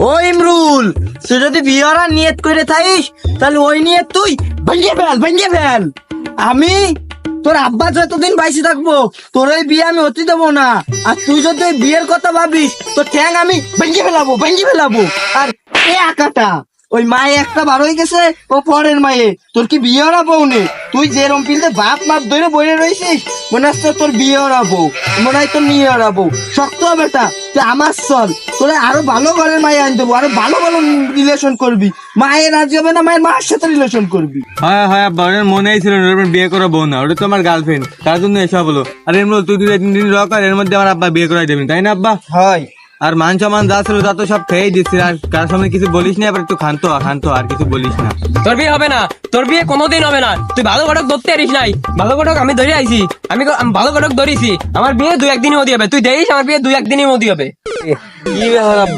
ও ইমরুল, তুই যদি বিয়ের নিয়ত করে থাকিস তাহলে ওই নিয়ত তুই ভেঙে ফেল। আমি তোর আব্বা যতদিন বাইসে থাকবো তোর ওই বিয়ে আমি হতে দেবো না। আর তুই যদি ওই বিয়ের কথা ভাবিস তোর ঠ্যাং আমি ভেঙে ফেলাবো। আর এ আকাটা ওই মায়ে একটা বার হয়ে গেছে, ও পরের মায়ে। তোর কি বিয়ে হরাবো নে? তুই যেরম পিলতে বাপ মাপ ধরে বইরে রয়েছিস, মনে হচ্ছে তোর বিয়ে হরাবো, মনে হয় তোর নিয়ে হরাবো। শক্ত হবে তা, তুই আমার চল, তোরা আরো ভালো ঘরের মায়ে আনি দেবো, আরো ভালো রিলেশন করবি। মায়ের রাজি হবে না, মায়ের মার সাথে রিলেশন করবি। হ্যাঁ হ্যাঁ আব্বা, ওর মনেই ছিল না ওর বিয়ে করাবো না, ওটা তো আমার গার্লফ্রেন্ড, তার জন্য এসব হলো। আর এমন তুই 2-3 দিন রক আর এর মধ্যে আমার আব্বা বিয়ে করাই দেবেন, তাই না আব্বা? হয় আর মান সম্মান যা ছিল তা তো সব খেয়েই দিচ্ছি, আর কার সামনে কিছু বলিস না, এবার একটু খান্ত আর কিছু বলিস না। তোর বিয়ে হবে না, তোর বিয়ে কোনোদিন হবে না। তুই ভালো ঘটক ধরতে পারিস নাই, ভালো ঘটক আমি ধরে আইছি, আমি ভালো ঘটক ধরেছি। আমার বিয়ে 2-1 দিনই মতি হবে, তুই দেখিস আমার বিয়ে 2-1 দিনই মতি হবে। কি ব্যাপার আব্বা?